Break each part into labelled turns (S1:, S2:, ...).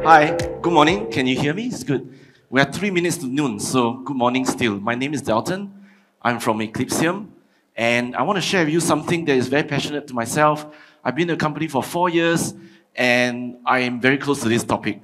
S1: Hi, good morning. Can you hear me? It's good. We are 3 minutes to noon, so good morning still. My name is Dalton. I'm from Eclypsium, and I want to share with you something that is very passionate to myself. I've been in the company for 4 years, and I am very close to this topic.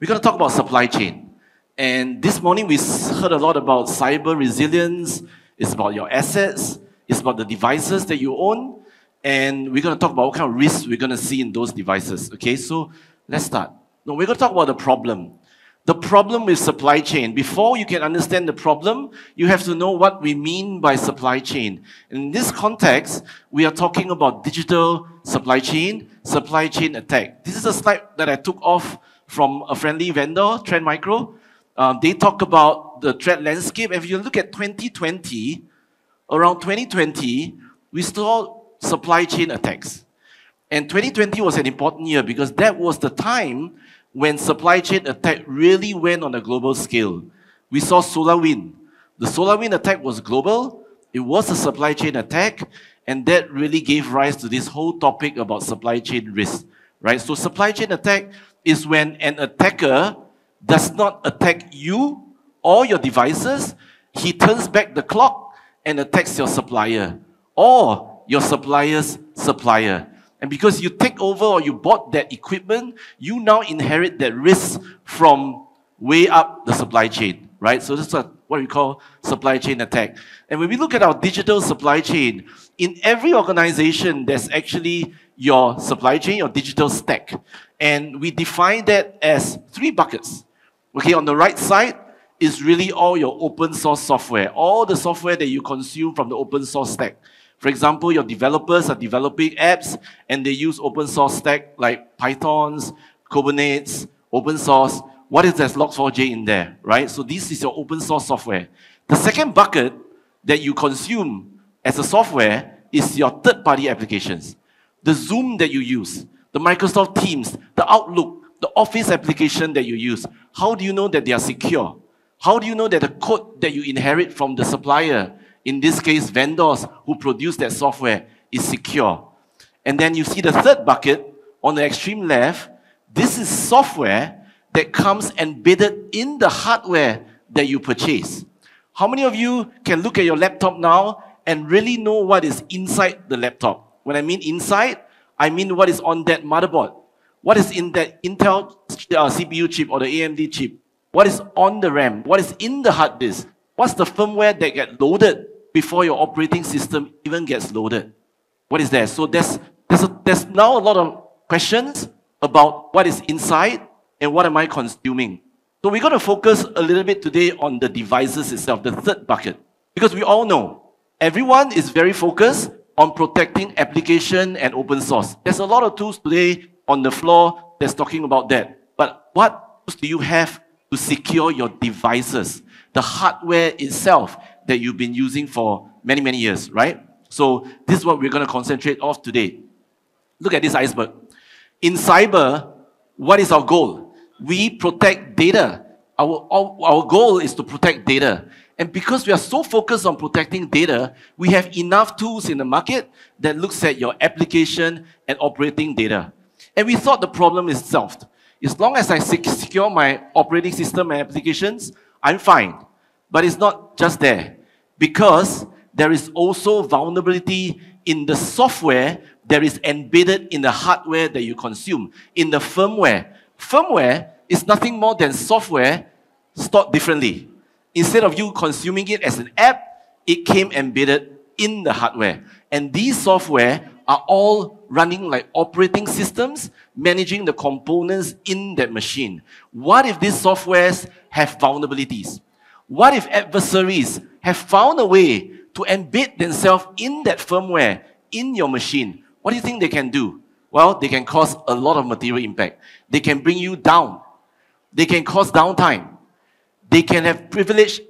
S1: We're going to talk about supply chain. And this morning we heard a lot about cyber resilience. It's about your assets. It's about the devices that you own. And we're going to talk about what kind of risks we're going to see in those devices. Okay, so let's start. No, we're going to talk about the problem. The problem with supply chain. Before you can understand the problem, you have to know what we mean by supply chain. In this context, we are talking about digital supply chain attack. This is a slide that I took off from a friendly vendor, Trend Micro. They talk about the threat landscape. If you look at 2020, around 2020, we saw supply chain attacks. And 2020 was an important year because that was the time when supply chain attack really went on a global scale. We saw SolarWinds. The SolarWinds attack was global. It was a supply chain attack, and that really gave rise to this whole topic about supply chain risk, right? So supply chain attack is when an attacker does not attack you or your devices. He turns back the clock and attacks your supplier or your supplier's supplier. And because you take over or you bought that equipment, you now inherit that risk from way up the supply chain, right? So this is what we call supply chain attack. And when we look at our digital supply chain, in every organization, there's actually your supply chain, your digital stack. And we define that as 3 buckets. Okay, on the right side is really all your open source software, all the software that you consume from the open source stack. For example, your developers are developing apps and they use open source stack like Pythons, Kubernetes, open source. What is that Log4j in there, right? So this is your open source software. The second bucket that you consume as a software is your third-party applications. The Zoom that you use, the Microsoft Teams, the Outlook, the Office application that you use. How do you know that they are secure? How do you know that the code that you inherit from the supplier, in this case, vendors who produce that software, is secure? And then you see the third bucket on the extreme left. This is software that comes embedded in the hardware that you purchase. How many of you can look at your laptop now and really know what is inside the laptop? When I mean inside, I mean what is on that motherboard. What is in that Intel CPU chip or the AMD chip? What is on the RAM? What is in the hard disk? What's the firmware that gets loaded before your operating system even gets loaded? What is there? So there's now a lot of questions about what is inside and what am I consuming. So we're going to focus a little bit today on the devices itself, the third bucket. Because we all know, everyone is very focused on protecting application and open source. There's a lot of tools today on the floor that's talking about that. But what tools do you have to secure your devices, the hardware itself that you've been using for many, many years, right? So this is what we're going to concentrate on today. Look at this iceberg. In cyber, what is our goal? We protect data. Our goal is to protect data. And because we are so focused on protecting data, we have enough tools in the market that looks at your application and operating data. And we thought the problem is solved. As long as I secure my operating system and applications, I'm fine. But it's not just there. Because there is also vulnerability in the software that is embedded in the hardware that you consume, in the firmware. Firmware is nothing more than software stored differently. Instead of you consuming it as an app, it came embedded in the hardware. And these software are all running like operating systems, managing the components in that machine. What if these softwares have vulnerabilities? What if adversaries have found a way to embed themselves in that firmware, in your machine? What do you think they can do? Well, they can cause a lot of material impact. They can bring you down. They can cause downtime. They can have privilege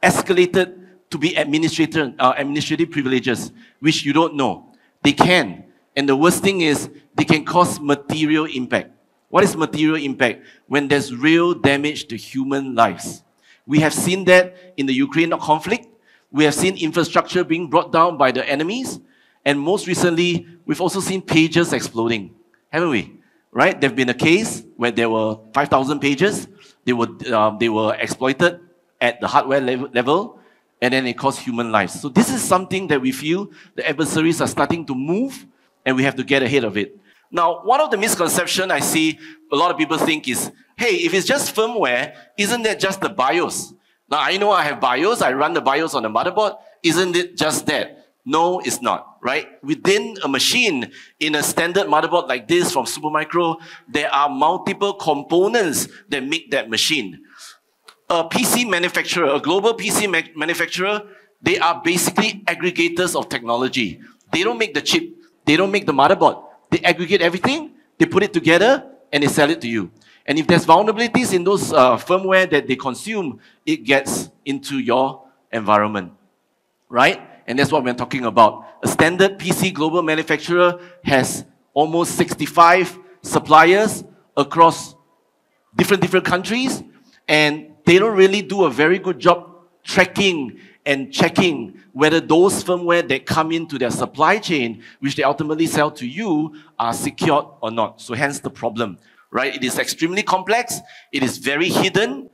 S1: escalated to be administrative privileges, which you don't know. They can. And the worst thing is, they can cause material impact. What is material impact? When there's real damage to human lives. We have seen that in the Ukraine conflict. We have seen infrastructure being brought down by the enemies. And most recently, we've also seen pages exploding, haven't we? right? There've been a case where there were 5,000 pages. They were exploited at the hardware level, and then it cost human lives. So this is something that we feel the adversaries are starting to move, and we have to get ahead of it. Now, one of the misconceptions I see a lot of people think is, hey, if it's just firmware, isn't that just the BIOS? Now, I know I have BIOS, I run the BIOS on the motherboard. Isn't it just that? No, it's not, right? Within a machine, in a standard motherboard like this from Supermicro, there are multiple components that make that machine. A PC manufacturer, a global PC manufacturer, they are basically aggregators of technology. They don't make the chip, they don't make the motherboard. They aggregate everything, they put it together, and they sell it to you. And if there's vulnerabilities in those firmware that they consume, it gets into your environment, right? And that's what we're talking about. A standard PC global manufacturer has almost 65 suppliers across different countries, and they don't really do a very good job tracking and checking whether those firmware that come into their supply chain, which they ultimately sell to you, are secured or not. So hence the problem, right? It is extremely complex, it is very hidden,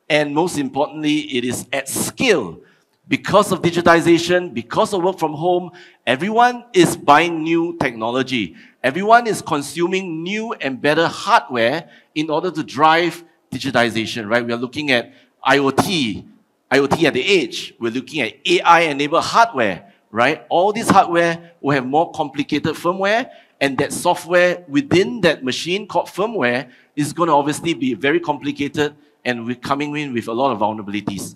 S1: and most importantly, it is at scale. Because of digitization, because of work from home, everyone is buying new technology. Everyone is consuming new and better hardware in order to drive digitization, right? We are looking at IoT at the edge. We're looking at AI-enabled hardware, right? All this hardware will have more complicated firmware, and that software within that machine called firmware is going to obviously be very complicated, and we're coming in with a lot of vulnerabilities.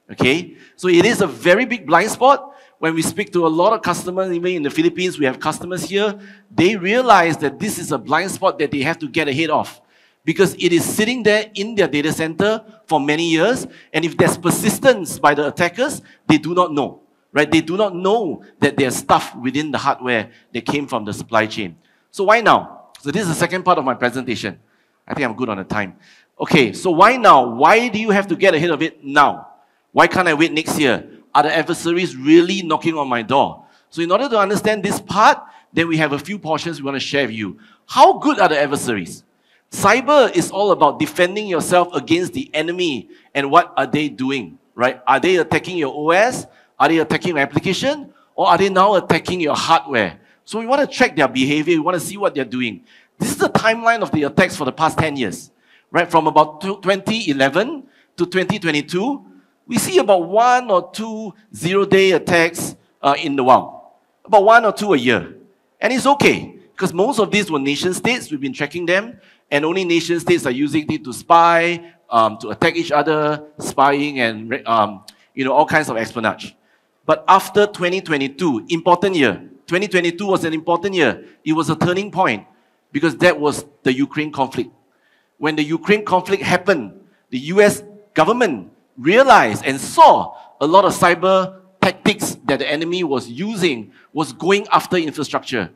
S1: Okay? So it is a very big blind spot. When we speak to a lot of customers, even in the Philippines, we have customers here, they realize that this is a blind spot that they have to get ahead of, because it is sitting there in their data center for many years, and if there's persistence by the attackers, they do not know, right? They do not know that there's stuff within the hardware that came from the supply chain. So why now? So this is the second part of my presentation. I think I'm good on the time. Okay, so why now? Why do you have to get ahead of it now? Why can't I wait next year? Are the adversaries really knocking on my door? So in order to understand this part, then we have a few portions we want to share with you. How good are the adversaries? Cyber is all about defending yourself against the enemy. And what are they doing, right? Are they attacking your OS? Are they attacking your application? Or are they now attacking your hardware? So we want to track their behavior. We want to see what they're doing. This is the timeline of the attacks for the past 10 years, right? From about 2011 to 2022, we see about 1 or 2 zero-day attacks in the wild. About 1 or 2 a year. And it's okay, because most of these were nation states. We've been tracking them, and only nation states are using it to spy, to attack each other, spying, and all kinds of espionage. But after 2022, important year. 2022 was an important year. It was a turning point, because that was the Ukraine conflict. When the Ukraine conflict happened, the US government realized and saw a lot of cyber tactics that the enemy was using was going after infrastructure.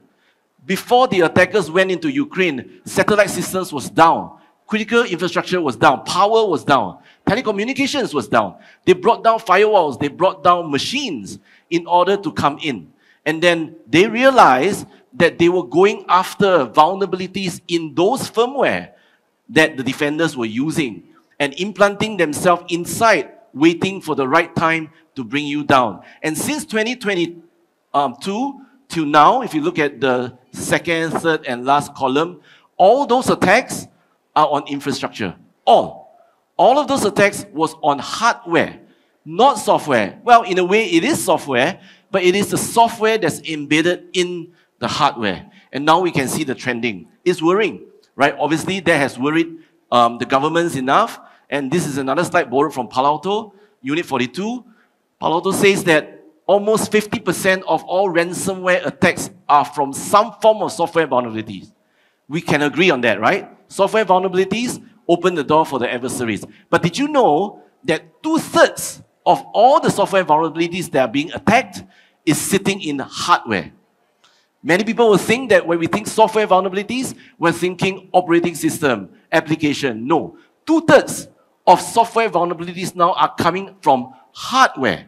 S1: Before the attackers went into Ukraine, satellite systems was down, critical infrastructure was down, power was down, telecommunications was down. They brought down firewalls, they brought down machines in order to come in. And then they realized that they were going after vulnerabilities in those firmware that the defenders were using, and implanting themselves inside, waiting for the right time to bring you down. And since 2022 till now, if you look at the second, third, and last column, all those attacks are on infrastructure. All of those attacks was on hardware, not software. Well, in a way, it is software, but it is the software that's embedded in the hardware. And now we can see the trending. It's worrying, right? Obviously, that has worried the governments enough. And this is another slide borrowed from Palo Alto, Unit 42. Palo Alto says that almost 50% of all ransomware attacks are from some form of software vulnerabilities. We can agree on that, right? Software vulnerabilities open the door for the adversaries. But did you know that 2/3 of all the software vulnerabilities that are being attacked is sitting in hardware? Many people will think that when we think software vulnerabilities, we're thinking operating system, application. No. 2/3 of software vulnerabilities now are coming from hardware,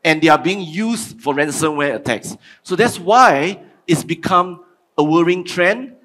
S1: and they are being used for ransomware attacks. So that's why it's become a worrying trend.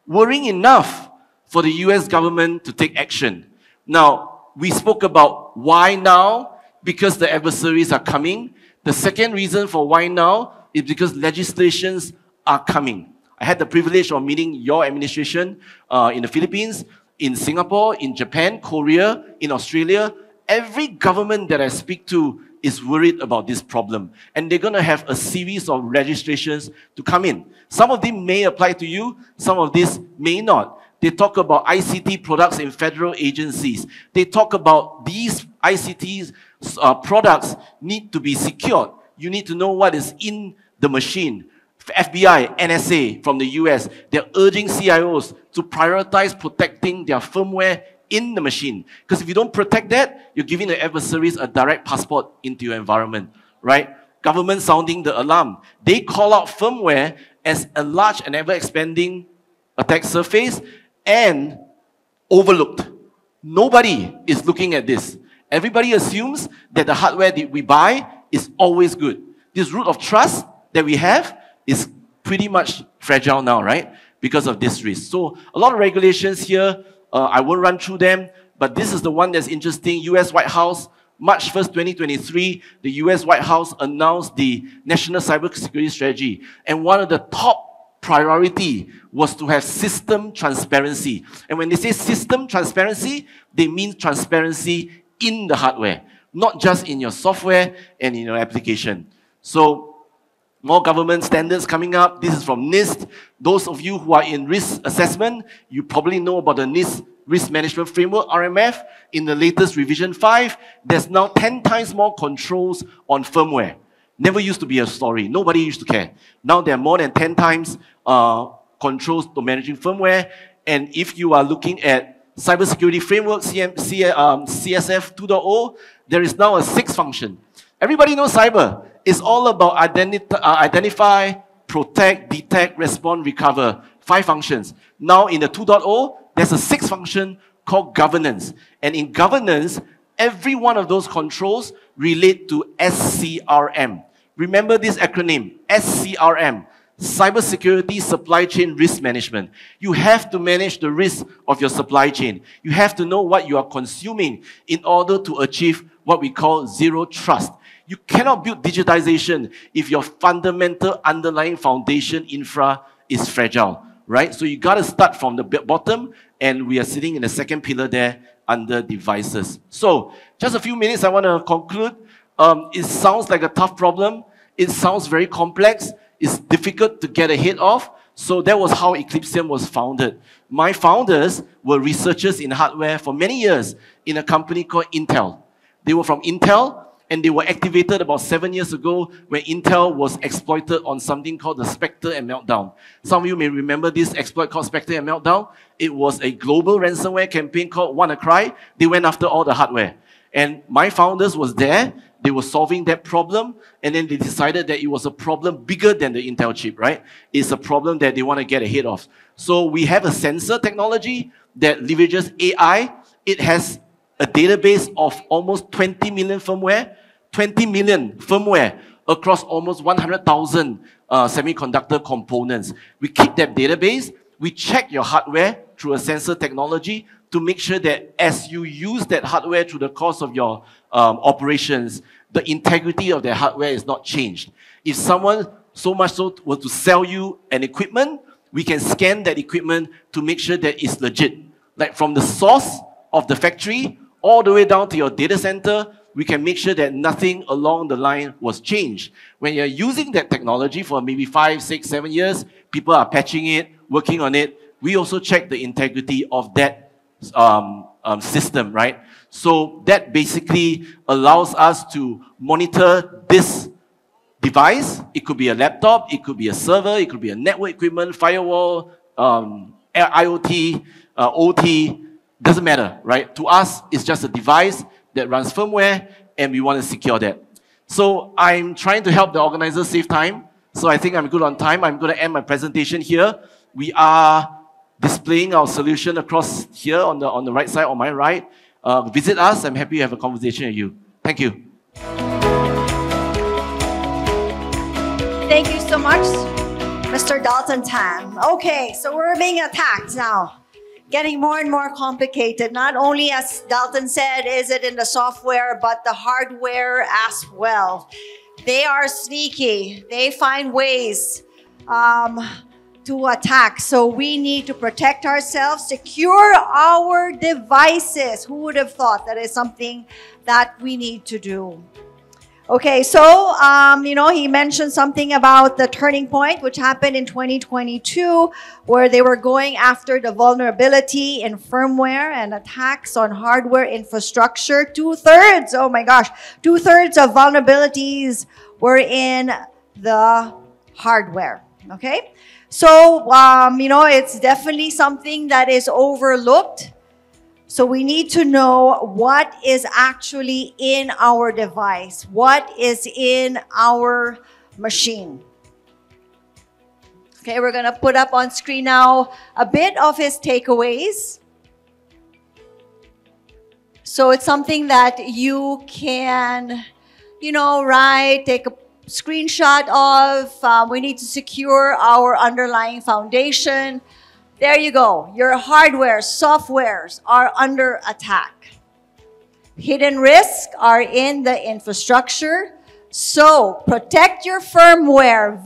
S1: worrying enough for the US government to take action. Now, we spoke about why now, because the adversaries are coming. The second reason for why now is because legislations are coming. I had the privilege of meeting your administration in the Philippines, in Singapore, in Japan, Korea, in Australia. Every government that I speak to is worried about this problem. And they're going to have a series of registrations to come in. Some of them may apply to you, some of these may not. They talk about ICT products in federal agencies. They talk about these ICT products need to be secured. You need to know what is in the machine. FBI, NSA from the US, they're urging CIOs to prioritize protecting their firmware in the machine. Because if you don't protect that, you're giving the adversaries a direct passport into your environment, right? Government sounding the alarm. They call out firmware as a large and ever-expanding attack surface and overlooked. Nobody is looking at this. Everybody assumes that the hardware that we buy is always good. This root of trust that we have is pretty much fragile now, right? Because of this risk. So a lot of regulations here. I won't run through them, but this is the one that's interesting. US White House, March 1st, 2023, the US White House announced the National Cybersecurity Strategy. And one of the top priority was to have system transparency. And when they say system transparency, they mean transparency in the hardware, not just in your software and in your application. So, more government standards coming up. This is from NIST. Those of you who are in risk assessment, you probably know about the NIST Risk Management Framework, RMF. In the latest revision 5, there's now 10 times more controls on firmware. Never used to be a story. Nobody used to care. Now there are more than 10 times controls to managing firmware. And if you are looking at cybersecurity framework, CSF 2.0, there is now a 6th function. Everybody knows cyber. It's all about identify, protect, detect, respond, recover. 5 functions. Now in the 2.0, there's a 6th function called governance. And in governance, every one of those controls relate to SCRM. Remember this acronym, SCRM. Cybersecurity Supply Chain Risk Management. You have to manage the risk of your supply chain. You have to know what you are consuming in order to achieve what we call zero trust. You cannot build digitization if your fundamental underlying foundation infra is fragile, right? So you got to start from the bottom, and we are sitting in the second pillar there under devices. So just a few minutes, I want to conclude. It sounds like a tough problem. It sounds very complex. It's difficult to get ahead of. So that was how Eclypsium was founded. My founders were researchers in hardware for many years in a company called Intel. They were from Intel, and they were activated about 7 years ago when Intel was exploited on something called the Spectre and Meltdown. Some of you may remember this exploit called Spectre and Meltdown. It was a global ransomware campaign called WannaCry. They went after all the hardware. And my founders was there. They were solving that problem, and then they decided that it was a problem bigger than the Intel chip, right? It's a problem that they want to get ahead of. So we have a sensor technology that leverages AI. It has a database of almost 20 million firmware, 20 million firmware across almost 100,000 semiconductor components. We keep that database. We check your hardware through a sensor technology to make sure that as you use that hardware through the course of your operations, the integrity of their hardware is not changed. If someone so much so were to sell you an equipment, we can scan that equipment to make sure that it's legit. Like from the source of the factory all the way down to your data center, we can make sure that nothing along the line was changed. When you're using that technology for maybe 5, 6, 7 years, people are patching it, working on it. We also check the integrity of that system, right? So that basically allows us to monitor this device. It could be a laptop, it could be a server, it could be a network equipment, firewall, IoT, OT, doesn't matter, right? To us, it's just a device that runs firmware, and we want to secure that. So I'm trying to help the organizers save time. So I think I'm good on time. I'm going to end my presentation here. We are displaying our solution across here on the right side, on my right. Visit us. I'm happy to have a conversation with you. Thank you.
S2: Thank you so much. Mr. Dalton Tan. Okay, so we're being attacked now. Getting more and more complicated. Not only, as Dalton said, is it in the software, but the hardware as well. They are sneaky. They find ways to attack. So we need to protect ourselves, secure our devices. Who would have thought that is something that we need to do? Okay, so, he mentioned something about the turning point, which happened in 2022, where they were going after the vulnerability in firmware and attacks on hardware infrastructure. 2/3, oh my gosh, 2/3 of vulnerabilities were in the hardware, okay? So, it's definitely something that is overlooked. So we need to know what is actually in our device, what is in our machine. Okay, we're going to put up on screen now a bit of his takeaways. So it's something that you can, write, take a screenshot of. We need to secure our underlying foundation. There you go. Your hardware, softwares are under attack. Hidden risks are in the infrastructure. So protect your firmware.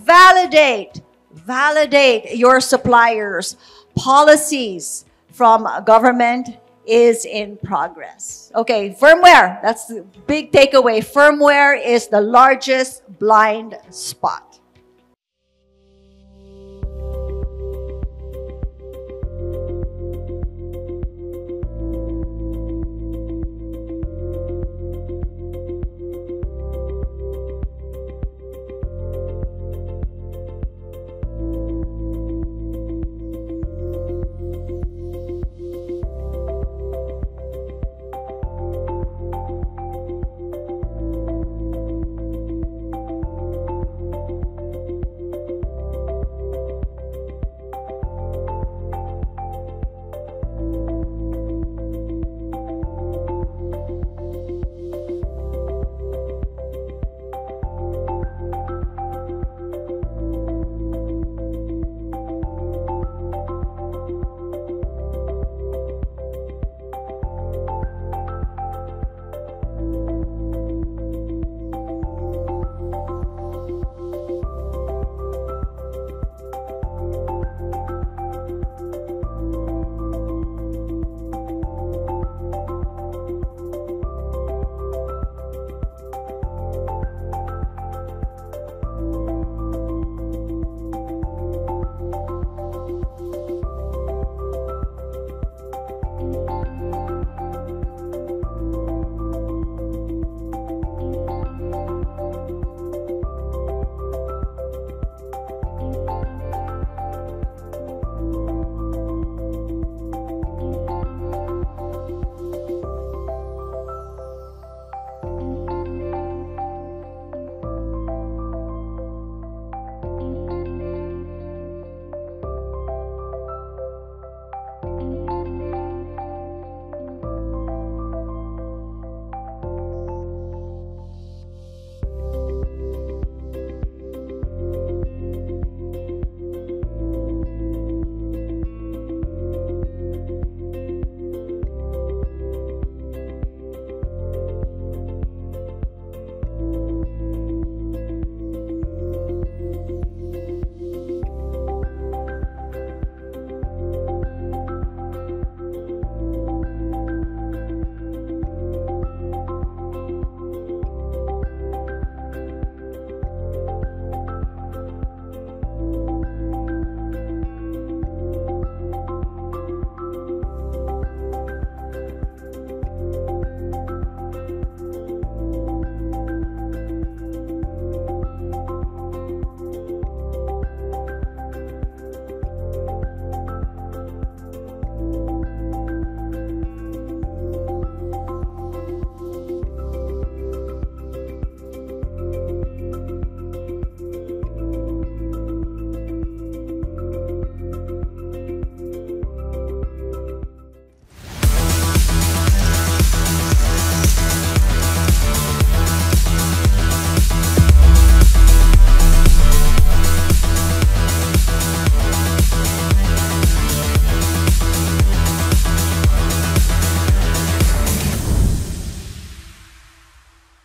S2: Validate your suppliers. Policies from government is in progress. Okay, firmware. That's the big takeaway. Firmware is the largest blind spot.